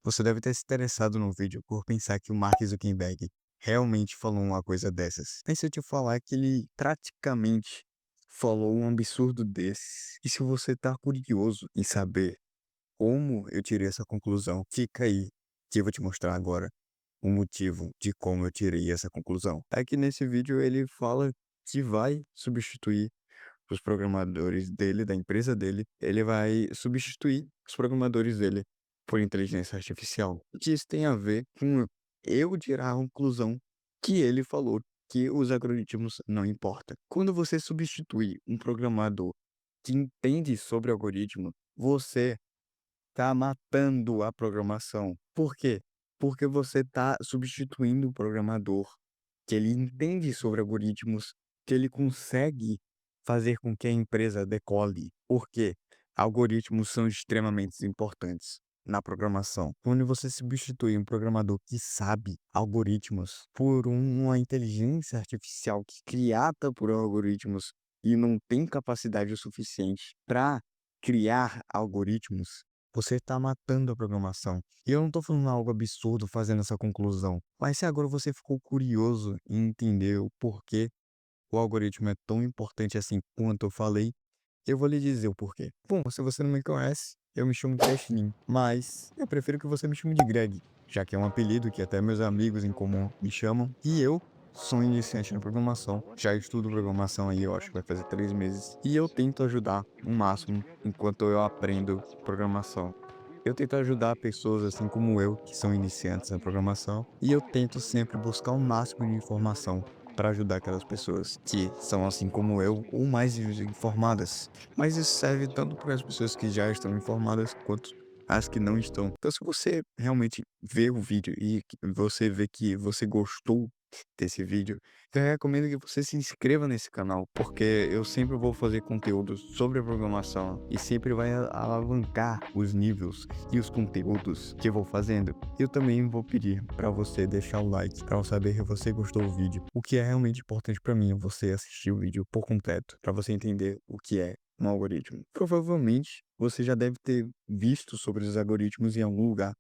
Você deve ter se interessado no vídeo por pensar que o Mark Zuckerberg realmente falou uma coisa dessas. Mas se eu te falar que ele praticamente falou um absurdo desse, e se você tá curioso em saber como eu tirei essa conclusão, fica aí que eu vou te mostrar agora o motivo de como eu tirei essa conclusão. Aqui nesse vídeo ele fala que vai substituir os programadores dele, da empresa dele, ele vai substituir os programadores dele por inteligência artificial. O que isso tem a ver com eu tirar a conclusão que ele falou que os algoritmos não importam. Quando você substitui um programador que entende sobre algoritmo, você está matando a programação. Por quê? Porque você está substituindo o programador que ele entende sobre algoritmos, que ele consegue fazer com que a empresa decole. Por quê? Algoritmos são extremamente importantes na programação. Quando você substitui um programador que sabe algoritmos por uma inteligência artificial que criada por algoritmos e não tem capacidade o suficiente para criar algoritmos, você está matando a programação. E eu não estou falando algo absurdo fazendo essa conclusão. Mas se agora você ficou curioso em entender o porquê o algoritmo é tão importante assim quanto eu falei, eu vou lhe dizer o porquê. Bom, se você não me conhece, eu me chamo Teslim, mas eu prefiro que você me chame de Greg, já que é um apelido que até meus amigos em comum me chamam. E eu sou iniciante na programação, já estudo programação aí, eu acho que vai fazer 3 meses. E eu tento ajudar o máximo enquanto eu aprendo programação. Eu tento ajudar pessoas assim como eu, que são iniciantes na programação, e eu tento sempre buscar o máximo de informação para ajudar aquelas pessoas que são assim como eu ou mais informadas. Mas isso serve tanto para as pessoas que já estão informadas quanto as que não estão. Então, se você realmente vê o vídeo e que você vê que você gostou desse vídeo, eu recomendo que você se inscreva nesse canal, porque eu sempre vou fazer conteúdos sobre a programação e sempre vai alavancar os níveis e os conteúdos que eu vou fazendo. Eu também vou pedir para você deixar o like para eu saber que você gostou do vídeo. O que é realmente importante para mim é você assistir o vídeo por completo, para você entender o que é um algoritmo. Provavelmente você já deve ter visto sobre os algoritmos em algum lugar,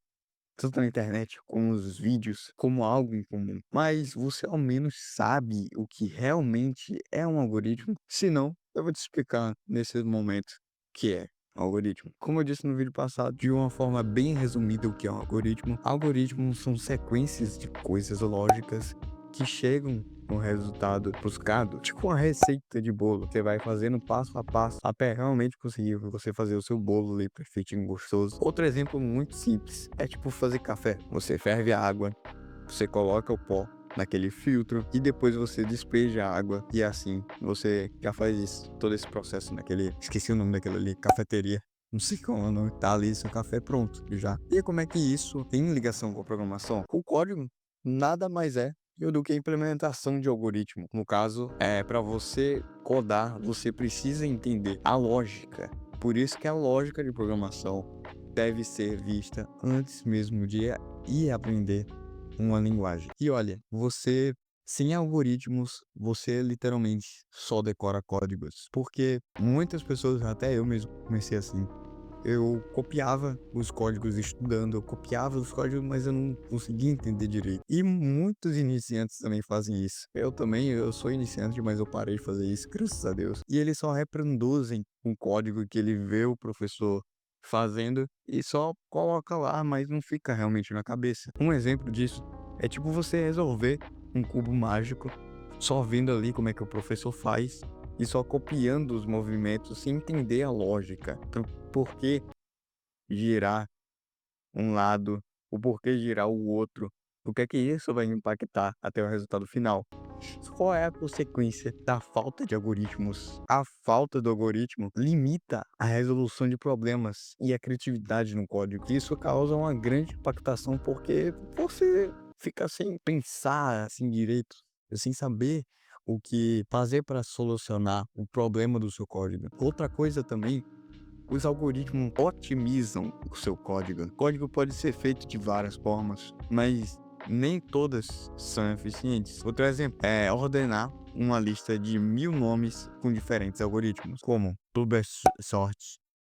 tanto na internet como os vídeos, como algo em comum. Mas você ao menos sabe o que realmente é um algoritmo? Se não, eu vou te explicar nesse momento o que é um algoritmo. Como eu disse no vídeo passado, de uma forma bem resumida o que é um algoritmo, algoritmos são sequências de coisas lógicas que chegam no resultado buscado, tipo uma receita de bolo. Você vai fazendo passo a passo até realmente conseguir você fazer o seu bolo ali perfeitinho, gostoso. Outro exemplo muito simples é tipo fazer café. Você ferve a água, você coloca o pó naquele filtro e depois você despeja a água e assim você já faz isso, todo esse processo naquele, esqueci o nome daquele ali, cafeteria. Não sei qual é o nome, tá ali, seu café pronto já. E como é que isso tem ligação com a programação? O código nada mais é do que a implementação de algoritmo. No caso, para você codar, você precisa entender a lógica. Por isso que a lógica de programação deve ser vista antes mesmo de ir aprender uma linguagem. E olha, você sem algoritmos, você literalmente só decora códigos. Porque muitas pessoas, até eu mesmo comecei assim, eu copiava os códigos estudando, eu copiava os códigos, mas eu não conseguia entender direito. E muitos iniciantes também fazem isso. Eu também, eu sou iniciante, mas eu parei de fazer isso, graças a Deus. E eles só reproduzem um código que ele vê o professor fazendo e só coloca lá, mas não fica realmente na cabeça. Um exemplo disso é tipo você resolver um cubo mágico só vendo ali como é que o professor faz e só copiando os movimentos sem entender a lógica. Então, por que girar um lado, o porquê girar o outro, o que é que isso vai impactar até o resultado final. Qual é a consequência da falta de algoritmos? A falta do algoritmo limita a resolução de problemas e a criatividade no código. Isso causa uma grande impactação porque você fica sem pensar assim direito, sem saber o que fazer para solucionar o problema do seu código. Outra coisa também, os algoritmos otimizam o seu código. O código pode ser feito de várias formas, mas nem todas são eficientes. Outro exemplo é ordenar uma lista de 1000 nomes com diferentes algoritmos, como Sort,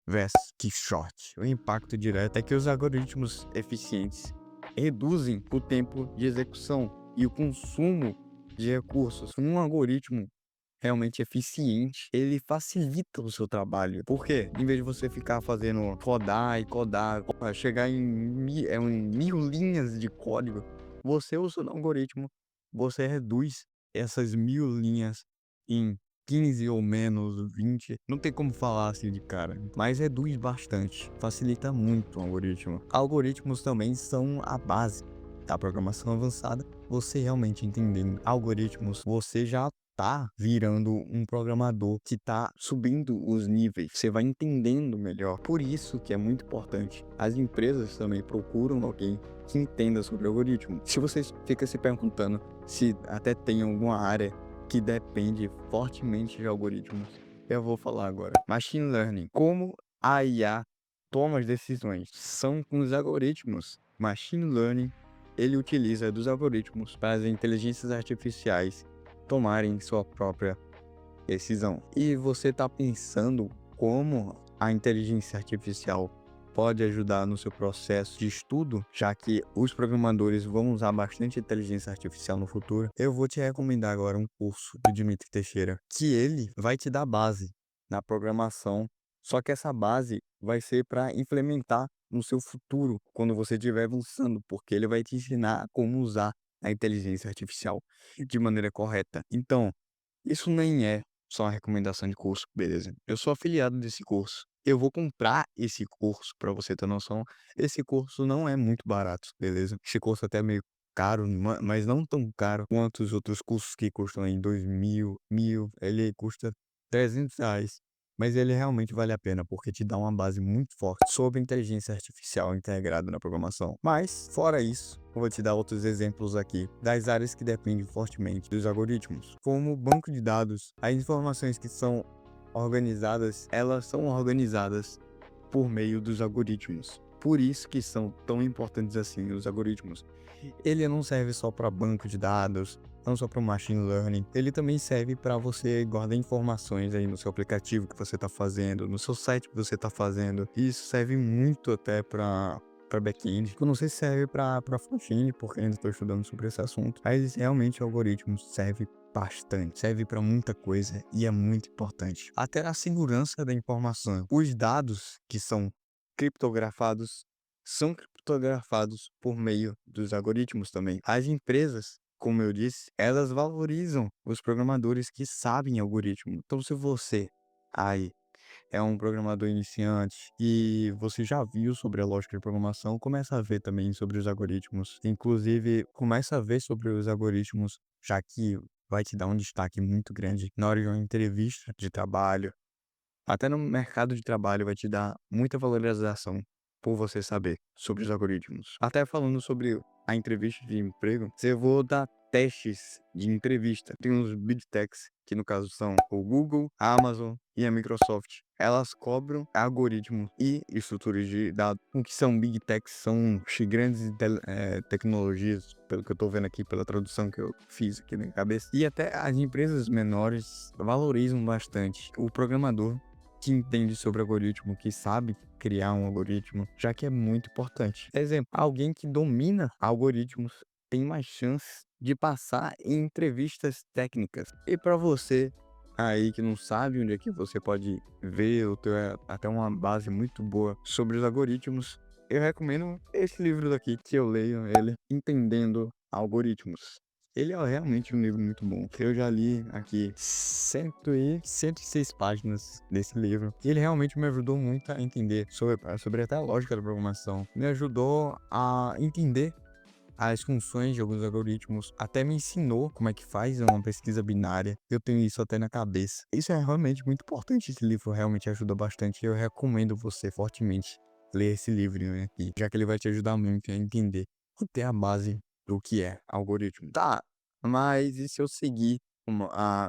versus Quixote. O impacto direto é que os algoritmos eficientes reduzem o tempo de execução e o consumo de recursos. Um algoritmo realmente eficiente, ele facilita o seu trabalho. Por quê? Em vez de você ficar fazendo rodar e codar, pra chegar em 1000 linhas de código, você usando o algoritmo, você reduz essas 1000 linhas em 15 ou menos, 20. Não tem como falar assim de cara, mas reduz bastante, facilita muito o algoritmo. Algoritmos também são a base da programação avançada. Você realmente entendendo algoritmos, você já tá virando um programador que tá subindo os níveis. Você vai entendendo melhor. Por isso que é muito importante. As empresas também procuram alguém que entenda sobre algoritmo. Se você fica se perguntando se até tem alguma área que depende fortemente de algoritmos, eu vou falar agora. Machine Learning. Como a IA toma as decisões? São com os algoritmos. Machine Learning, ele utiliza dos algoritmos para as inteligências artificiais tomarem sua própria decisão. E você está pensando como a inteligência artificial pode ajudar no seu processo de estudo, já que os programadores vão usar bastante inteligência artificial no futuro? Eu vou te recomendar agora um curso do Dimitri Teixeira, que ele vai te dar base na programação, só que essa base vai ser para implementar no seu futuro, quando você estiver avançando, porque ele vai te ensinar como usar a inteligência artificial de maneira correta. Então, isso nem é só uma recomendação de curso, beleza? Eu sou afiliado desse curso. Eu vou comprar esse curso, para você ter noção. Esse curso não é muito barato, beleza? Esse curso até é meio caro, mas não tão caro quanto os outros cursos que custam em 2.000, 1.000. Ele custa R$ 300. Mas ele realmente vale a pena, porque te dá uma base muito forte sobre inteligência artificial integrada na programação. Mas, fora isso, eu vou te dar outros exemplos aqui das áreas que dependem fortemente dos algoritmos, como banco de dados. As informações que são organizadas, elas são organizadas por meio dos algoritmos. Por isso que são tão importantes assim os algoritmos. Ele não serve só para banco de dados, não só para machine learning, ele também serve para você guardar informações aí no seu aplicativo que você está fazendo, no seu site que você está fazendo. Isso serve muito até para back-end. Eu não sei se serve para front-end, porque ainda estou estudando sobre esse assunto, mas realmente o algoritmo serve bastante, serve para muita coisa e é muito importante. Até a segurança da informação. Os dados que criptografados são criptografados por meio dos algoritmos também. As empresas, como eu disse, elas valorizam os programadores que sabem algoritmo. Então, se você aí é um programador iniciante e você já viu sobre a lógica de programação, começa a ver também sobre os algoritmos. Inclusive, começa a ver sobre os algoritmos, já que vai te dar um destaque muito grande na hora de uma entrevista de trabalho. Até no mercado de trabalho vai te dar muita valorização por você saber sobre os algoritmos. Até falando sobre a entrevista de emprego, você vou dar testes de entrevista. Tem uns Big Techs, que no caso são o Google, a Amazon e a Microsoft. Elas cobram algoritmos e estruturas de dados. O que são Big Techs? São as grandes tecnologias, pelo que eu tô vendo aqui, pela tradução que eu fiz aqui na cabeça. E até as empresas menores valorizam bastante o programador que entende sobre algoritmo, que sabe criar um algoritmo, já que é muito importante. Exemplo, alguém que domina algoritmos tem mais chance de passar em entrevistas técnicas. E para você aí que não sabe onde é que você pode ver ou ter até uma base muito boa sobre os algoritmos, eu recomendo esse livro daqui que eu leio ele, Entendendo Algoritmos. Ele é realmente um livro muito bom. Eu já li aqui 106 páginas desse livro. E ele realmente me ajudou muito a entender sobre até a lógica da programação. Me ajudou a entender as funções de alguns algoritmos, até me ensinou como é que faz uma pesquisa binária. Eu tenho isso até na cabeça. Isso é realmente muito importante. Esse livro realmente ajuda bastante. Eu recomendo você fortemente ler esse livro aqui, já que ele vai te ajudar muito a entender e ter a base do que é algoritmo. Tá, mas e se eu seguir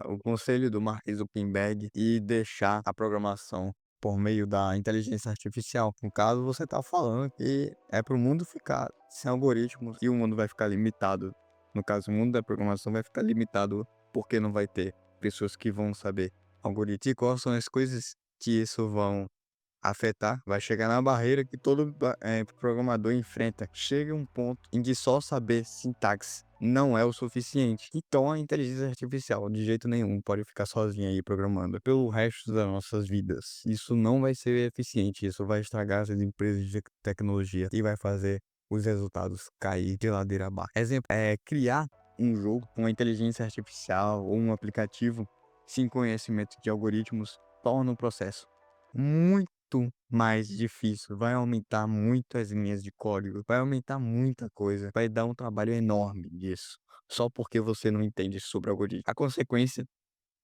o conselho do Mark Zuckerberg e deixar a programação por meio da inteligência artificial? No caso, você está falando que é para o mundo ficar sem algoritmos e o mundo vai ficar limitado. No caso, o mundo da programação vai ficar limitado porque não vai ter pessoas que vão saber algoritmos. E quais são as coisas que isso vão afetar, vai chegar na barreira que todo programador enfrenta. Chega um ponto em que só saber sintaxe não é o suficiente. Então a inteligência artificial, de jeito nenhum, pode ficar sozinha aí programando pelo resto das nossas vidas. Isso não vai ser eficiente, isso vai estragar as empresas de tecnologia e vai fazer os resultados cair de ladeira abaixo. Exemplo, é criar um jogo com a inteligência artificial ou um aplicativo sem conhecimento de algoritmos torna o processo muito mais difícil, vai aumentar muito as linhas de código, vai aumentar muita coisa, vai dar um trabalho enorme disso, só porque você não entende sobre algoritmo. A consequência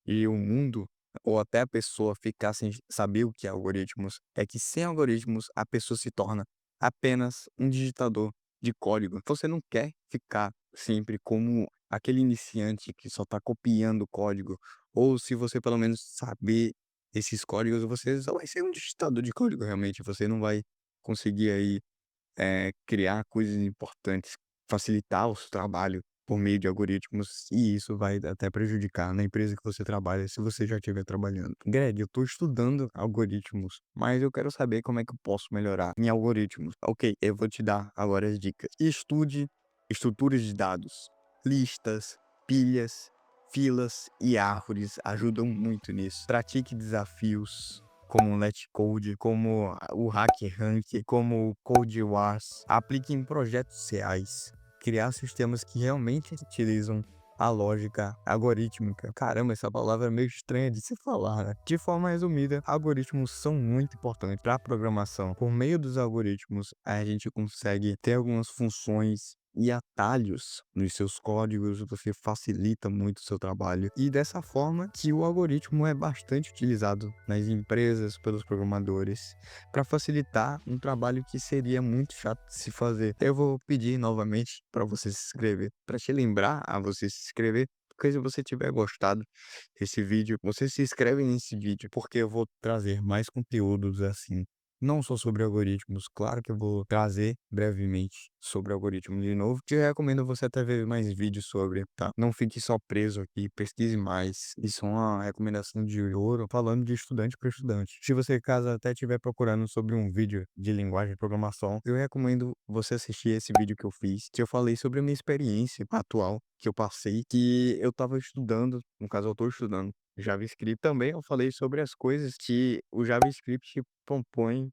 e o mundo, ou até a pessoa ficar sem saber o que é algoritmos, é que sem algoritmos a pessoa se torna apenas um digitador de código. Você não quer ficar sempre como aquele iniciante que só está copiando código, ou se você pelo menos saber esses códigos, você só vai ser um digitador de código realmente, você não vai conseguir aí criar coisas importantes, facilitar o seu trabalho por meio de algoritmos, e isso vai até prejudicar na empresa que você trabalha, se você já estiver trabalhando. Greg, eu estou estudando algoritmos, mas eu quero saber como é que eu posso melhorar em algoritmos. Ok, eu vou te dar agora as dicas. Estude estruturas de dados, listas, pilhas, filas e árvores ajudam muito nisso. Pratique desafios como o LetCode, como o HackerRank, como o Code Wars. Aplique em projetos reais. Criar sistemas que realmente utilizam a lógica algorítmica. Caramba, essa palavra é meio estranha de se falar, né? De forma resumida, algoritmos são muito importantes para a programação. Por meio dos algoritmos, a gente consegue ter algumas funções e atalhos nos seus códigos, você facilita muito o seu trabalho. E dessa forma que o algoritmo é bastante utilizado nas empresas, pelos programadores, para facilitar um trabalho que seria muito chato de se fazer. Eu vou pedir novamente para você se inscrever, para te lembrar a você se inscrever. Porque se você tiver gostado desse vídeo, você se inscreve nesse vídeo, porque eu vou trazer mais conteúdos assim. Não só sobre algoritmos, claro que eu vou trazer brevemente sobre algoritmos de novo. Te recomendo você até ver mais vídeos sobre, tá? Não fique só preso aqui, pesquise mais. Isso é uma recomendação de ouro, falando de estudante para estudante. Se você, caso até estiver procurando sobre um vídeo de linguagem de programação, eu recomendo você assistir esse vídeo que eu fiz, que eu falei sobre a minha experiência atual, que eu passei, que eu estava estudando, no caso eu estou estudando JavaScript. Também eu falei sobre as coisas que o JavaScript propõe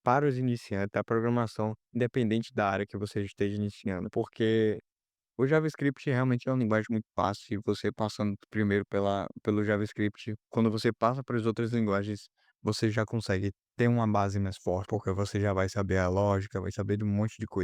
para os iniciantes da programação, independente da área que você esteja iniciando, porque o JavaScript realmente é uma linguagem muito fácil, e você passando primeiro pelo JavaScript, quando você passa para as outras linguagens, você já consegue ter uma base mais forte, porque você já vai saber a lógica, vai saber de um monte de coisa.